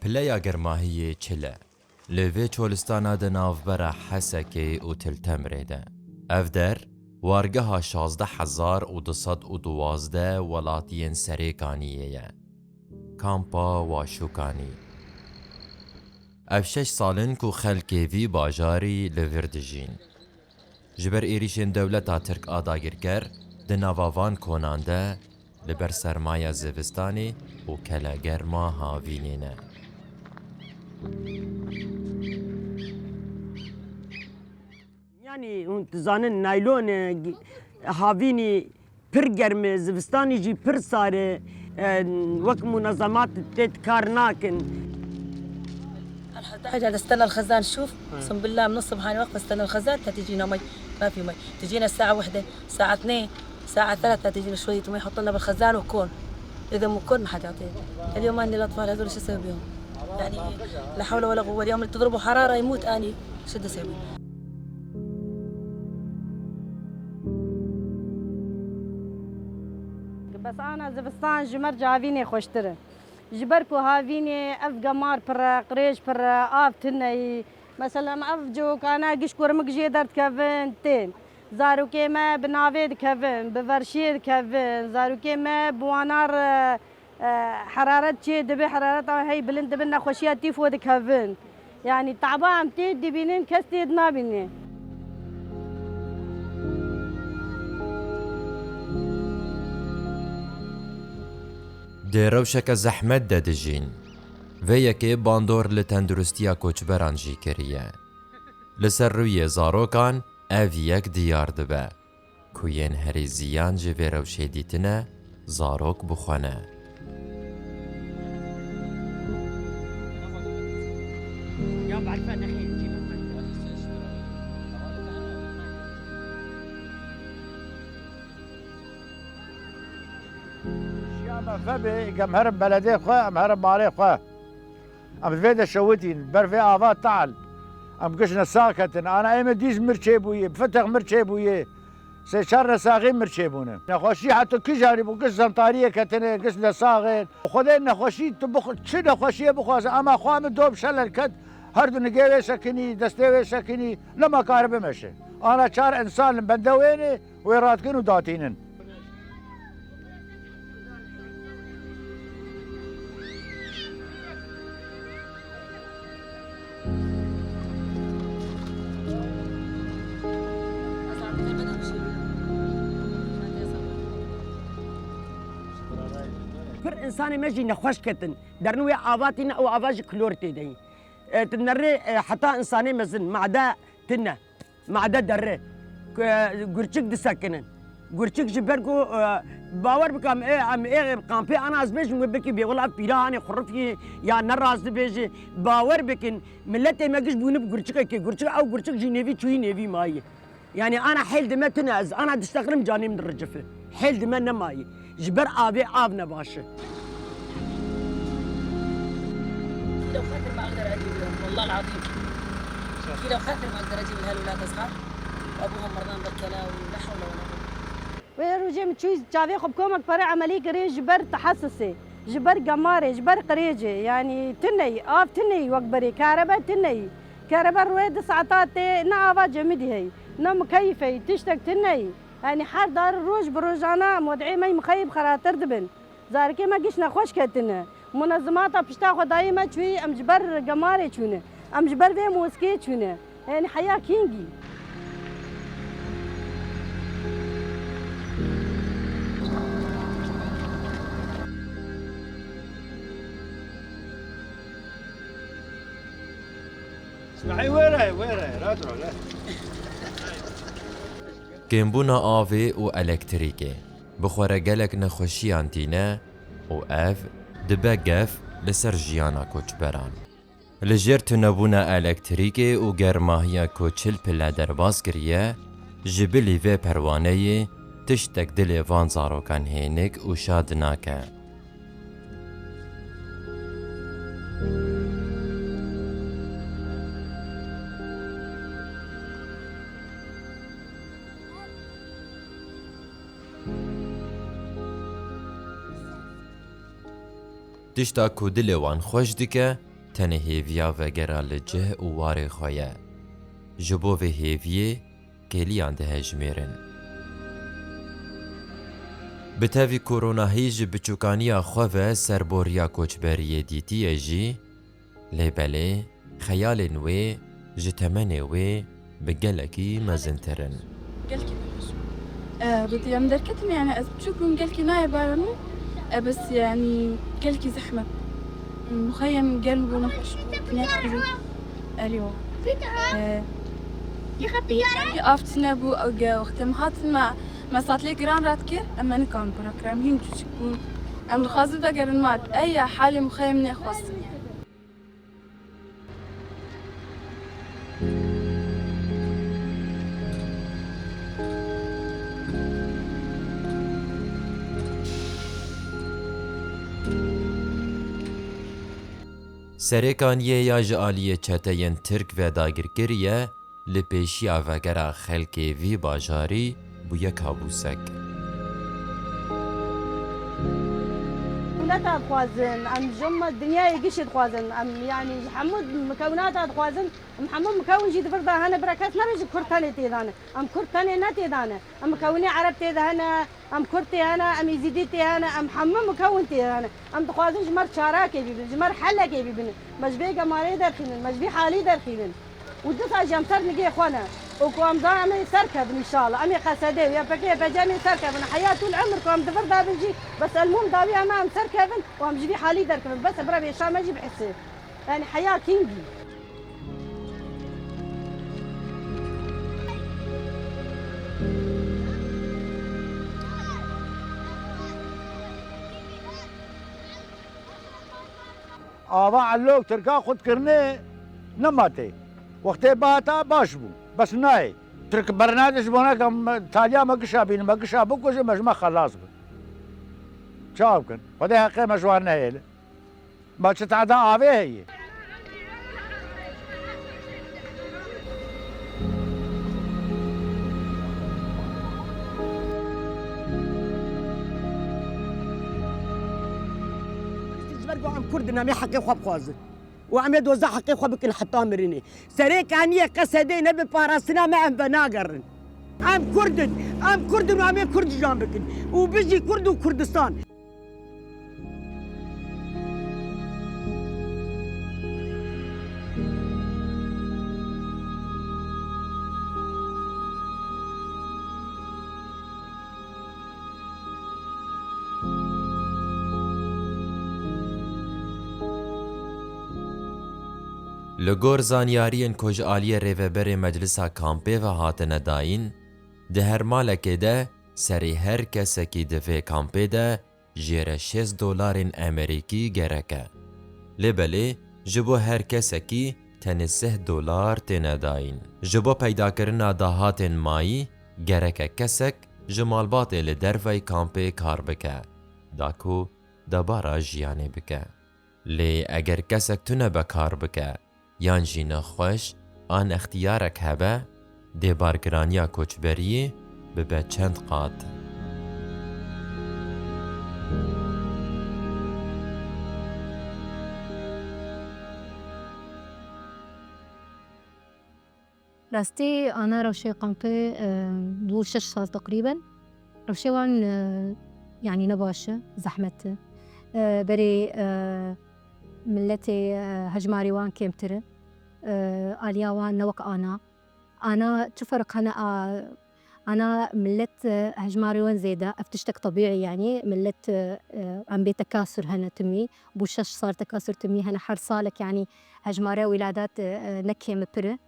پلیا گرماهی چله لوی چولستانا ده نافبرا حسکی و تلتمره ده اف در وارگها 16,212 ولاتین سریکانیه کامپا واشوکانی اف 6 سالن کو خلکی وی باجاری لوردجین جبر ایریشن دولتا ترک آداگیر کر ده نواوان کنانده لبر سرمایه زوستانی و کلا گرما هاوینینه يعني انت زانن نايلون هافيني پر گرم زوستاني جي پر ساره وقت منظمات تيت كارناكن حاجة استنى الخزان شوف اقسم بالله من الصبح هاي وقت استنى الخزان تجينا مي ما في مي تجينا الساعة 1 الساعة 2 الساعة 3 تجينا شوية مي يحط لنا بالخزان وكون إذا مو كون ما حد يعطينا اليوم أني الأطفال هذول شو أسوي بيهم يعني لا حول ولا قوة اليوم اللي تضربوا حرارة يموت أني شو بدي أسوي بس أنا زبستان جمر جافيني خوشتره جبركو هافيني أف قمار پر قريش پر آف تني مثلا أف جو كانا قش كورمك جيدرت كفن تين زارو كيما بنافيد كفن بفرشيد كفن زارو كيما بوانار حرارة شي دبي حرارة هي بلند بنا خوشيات تيفود كفن يعني تعبان تيد دبينين كستيد نابيني دیروشک زحمت دادجین و یکی باندور لتندرستیا کوچبران جی کریه لسر روی زاروکان او یک دیار دبه کوین هری زیان جی ویروشه دیتنه زاروک بخونه فبي ام هرب بلدي خو ام هرب مالي خو ام فيدا شوتين برفي افات تعال ام قشنا ساكتن انا ايما ديز مرشيبويه بفتح مرشيبويه سيشار ساغي مرشيبونه نخوشي حتى كجاري بقش زنطاريه كتن قشنا ساغي خدين نخوشي تبخ شنو نخوشي بخواز اما خوام دوب شلل كد هردو نجيوي سكني دستوي سكني لما كارب مشي انا شار انسان بندويني ويراتكن وداتينن پر انسان مجي نخوش كتن درنوي آواتنا او آواج كلورتي دي تنري حتى انساني مزن معدا تنا معدا دري قرشك دسكنن قرشك جبركو باور بكم ايه عم ايه قامبي انا ازبيج مبكي بي والله بيراني خرفي يا نراز بيجي باور بكن ملتي ما قش بونب قرشك كي قرشك او قرشك جنيفي تشوي نيفي ماي يعني انا حيل دما تناز انا دستغرم جاني من الرجفه حيل دما نماي جبر آبي آبنا باشه لو خاطر ما اقدر اجيب لهم والله العظيم لو خاطر ما اقدر اجيب لهالولاد صغار وابوهم مرضان بالكلاوي ولا حول ولا قوه ويروجي متشوي جافي خب كومك بري عملي قري جبر تحسسي جبر قماري جبر قريجي يعني تني آف تني وقبري كهرباء تني كهرباء رويد ساعات نعافا جمدي هي نم مكيفي تشتك تني يعني حار دار الروج بروجانا مودعي مي مخيب خاطر دبن زاركي ما قشنا خوش كتنا منظمات بشتا خداي ما تشوي ام جبر قماري تشونه ام جبر في موسكي تشونه يعني حياه كينجي اسمعي ويره رادرو لا کمبونا آوی و الکتریکه بخوره گلک نخوشیان تینه و اف دبه گف لسر جیانا کوچبران لجیر تنبونا الکتریکی و گرماهیا کوچل پلا درباز کریه جبلی و پروانه تشتک دل وان زاروکان هینک و شاد ناکه. تشتا کو دل وان خوش دکه تنه هیویا و گرا لجه و واره خواه. جبو و هیویه کلیان ده هجمیرن. بتاوی کورونا هیج بچوکانیا خواه سربوریا کوچبریه دیتیه جی لیبله خیال نوی جتمن وی بگلکی مزنترن. قالكي بدي عم دركتني يعني بشوفكم قالكي نايب بارنو بس يعني قالكي زحمة مخيم قلب ونفش اليوم يخبي يعني أفتنا بو أو وقتم هاتنا ما صارت لي جران راتكير أما نكون بروجرام هين تشكون أم خازن بقرن مات أي حالة مخيم نخوصني سرکانیه یا جالیه چتین ترک و داگرگریه لپیشی آوگرا خلکی وی باجاری بویا کابوسک. مكوناتها خوازن ام جمع الدنيا يقش خوازن ام يعني محمد مكوناتها خوازن محمد مكون جيد فرضا هنا بركات نرج كرتاني تيدانا ام كرتاني نتيدانا ام مكوني عرب تيدانا ام كرتي هنا ام يزيديتي هنا ام محمد مكون تيدانا ام تخوازن جمر شاراكي بيبن جمر حلكي بيبن مجبي قماري درخينن مجبي حالي درخينن ودسا جامتر نجي اخوانا وكم ضاع عمي سركب ان شاء الله عمي قصدي ويا بكي بجامي سركب انا حياه طول عمر كم دفر دا بنجي بس المهم ضاوي ما ام سركبن وام جيبي حالي دركب بس بربي شام ما اجيب حسين يعني حياه كينجي آوا علوک ترکا خود کرنه نماته وقتی باتا باش بو بس نای ترک برنادش بونا کم تالیا مگشا بین مگشا بکوش مجمع خلاص بو چاو کن خدای حقی مجوار نهیل ما چه تعدا آوه هیه تجبر عم كردنا مي حقي خواب خوازن وعم يدوزع حقي خواب كل حتى مريني سريك اني قصدي نبي باراسنا ما عم بناقرن عم كردن وعم كرد جنبكن وبيجي كرد وكردستان لگور زانیارین کج آلیه ریوبر مجلسا کامپی و هاتنه داین ده هر مالکه ده سری هر کسکی دوی کامپی ده جیر $6 امریکی گرکه. لبلی جبو هر کسکی تن $6 تنه داین. جبو پیدا کرنا ده هاتن مایی گرکه کسک جمالبات لدروی کامپی کار بکه. داکو دبارا جیانه بکه. لی اگر کسک تونه بکار بکه یان جی نخوش آن اختیارک هبه دی بارگرانیا کوچبریه ببه چند قات. راستي أنا روشي قمبي دول 6 سال تقريبا روشي وان يعني نباشة زحمته بري ملتي هجماري وان كيمتر آليا وان نوك أنا تفرق أنا ملت هجماري وان زيادة أفتشتك طبيعي يعني ملت عم بيتكاثر هنا تمي بوشش صار تكاثر تمي هنا حر صالك يعني هجماري ولادات نكيم بره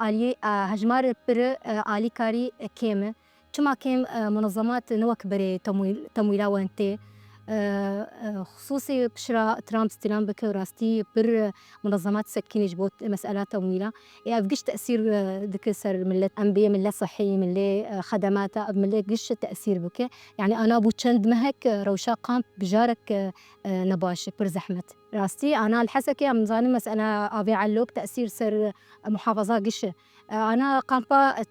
آلي هجمار بره آلي كاري كيمة كما كيم منظمات نوك بري تمويلا وانتي خصوصي بشرا ترامب استلام بك راستي بر منظمات سكيني جبوت مسألة تمويلة أفقش تأثير ذكر سر ملة أنبياء ملة صحي ملة خدمات ملة قش تأثير بك يعني أنا أبو تشند مهك روشا قام بجارك نباش بر زحمة راستي أنا الحسكي من ظاني مسألة أبي علوك تأثير سر محافظة قش أنا قامبا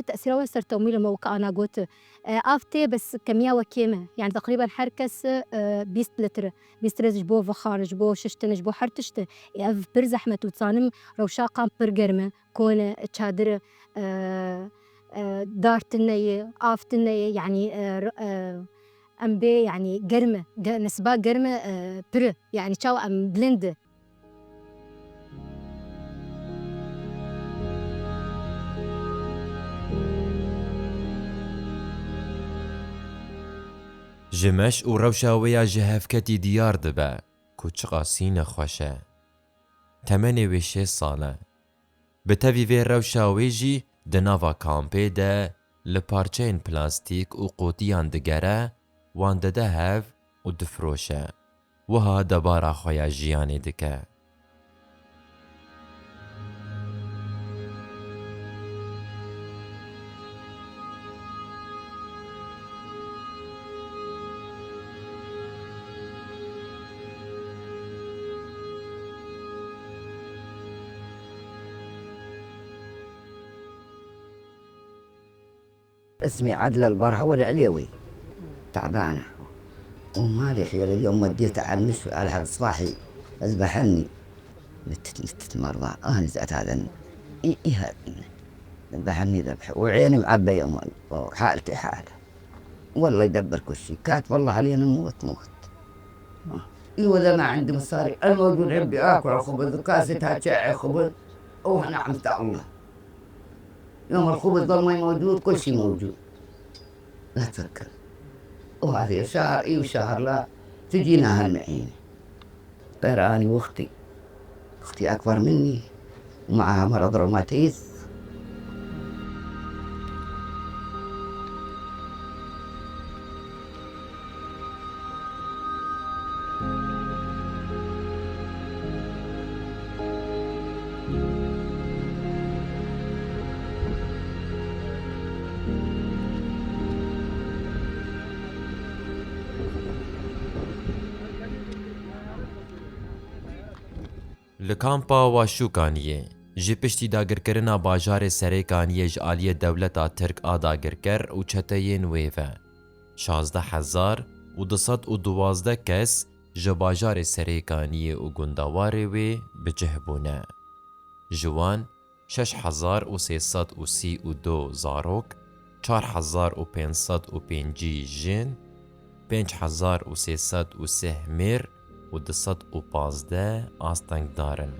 تأثيره سر تمويل الموقع أنا قلت آفتي بس كمية وكيمة يعني تقريبا حركس 20 لتر 20 جبو فخارج بو ششتن جبو حرتشت أف برزحمة وتصانم روشا قام برقرمة كون تشادر دارتنية آفتنية يعني أمبي يعني قرمة نسبة قرمة بر يعني شاو أم بلند جمش و روشاويا جهفكتي ديار دبا كوچقا سين خوشه تمني ويشه ساله بتوي في روشاوي جي دناوا كامبي ده لپارچين پلاستيك و قوتيان دگره وان ده هف و دفروشه وها دبارا خويا جياني دكه اسمي عدلة البرهوة العليوي تعبانة ومالي حيل اليوم وديتها على المشفى على الصباحي اذبحني متت مرضى نزعت هذا هذا ذبحني ذبح وعيني معبية وحالتي حالة والله يدبر كل شيء كانت والله علينا موت وإذا ما عندي مصاري الموجود عندي آكل خبز وكاستها شاي خبز ونعمة الله يوم الخبز ضل ما موجود كل شيء موجود لا تفكر وهذه شهر اي وشهر لا تجينا هالمعينة غير أنا واختي أكبر مني ومعها مرض روماتيز لکامپا واشوکانیه جی پشتی داگرکرنا باجار سریکانیه جعالیه دولتا ترک آداگرکر و چتین ویوه 16,212 کس جه باجار سریکانیه و گندواره وی بجهبونه جوان 6,332 زاروک 4,505 جن 5,303 میر و 215 آستنگ دارن.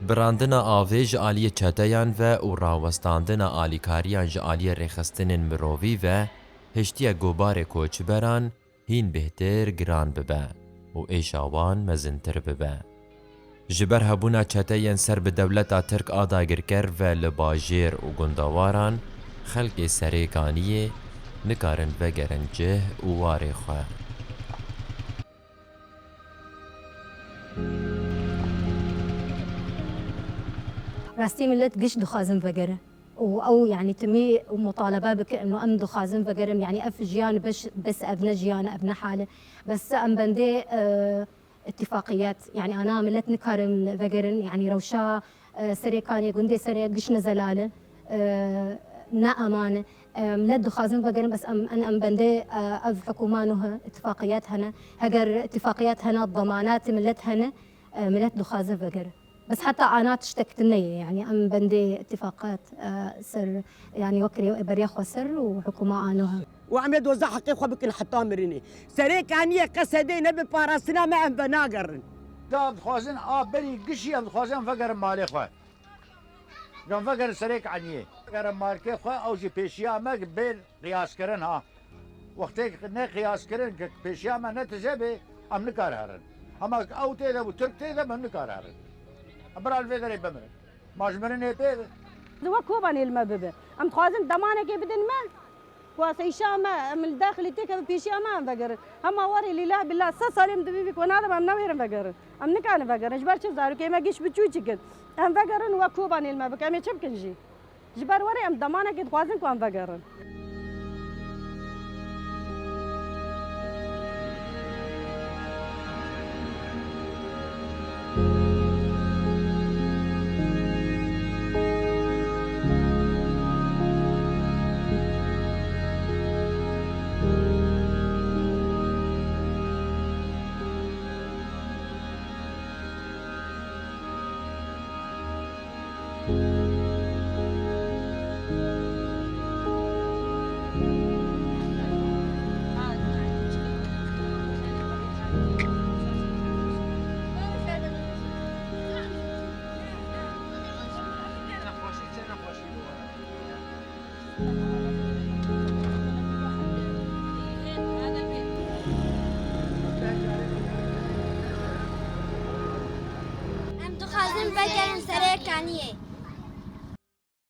براندنا آوه جعالی چتایان و راوستاندنا آلیکاریان جعالی رخستن مرووی و هشتی گوبار کوچبران هین بهتر گران ببه و ایشاوان مزنتر ببه. جبر هبونا چتایان سر به دولتا ترک آداگر کر و لباجیر و گندواران خلق سریکانیه نکارن و گرنجه و واری خواه. راستي ملت قش دخازن فقرة أو يعني تمي مطالبة بك إنه أم دخازن فقرة يعني أف جيان بس أبنى جيان أبنى حالة بس أم بندي اتفاقيات يعني أنا ملت نكارم فقرن يعني روشا سريكاني قندي سري قش نزلالة نا أمانة ملت دخازن فقرن بس أم بندي أف حكومانها اتفاقيات هنا هجر اتفاقيات هنا الضمانات ملت هنا ملت دخازن فقرة بس حتى أنا تشتكت النية يعني أم بندي اتفاقات سر يعني وكري بريخ وسر وحكومة آنوها وعم يدوزع حقيقة بكل حتى مريني سريك أني قصدي نبي باراسنا ما أم بناقرن دام خوازن بري قشي أم خوازن فقر مالي خواه جان فقر سريك عنيه فقر مالكي خواه أو جي بيشيا ما بين قياس كرن ها وقتك نه قياس كرن بيشيا ما نتجبه ام نکار هرن اما او تیدا و ترک تیدا من نکار هرن برال في ذري بمرن ماش مرن يتيدا دوا كوباني الما ببه ام خوازن دمانه كي بدن ما واسي شاما من الداخل تيك بيشي امان بقر اما وري لله بالله سالم دبي بك وانا ام نوير بقر ام نكان بقر جبر شو زارو كي ما جيش بتشوچ كد ام بقرن وكوباني الما بك ام يشبكنجي جبر وري ام دمانه كي خوازن كو ام بقرن ام دخوازم بگرم سر کنیه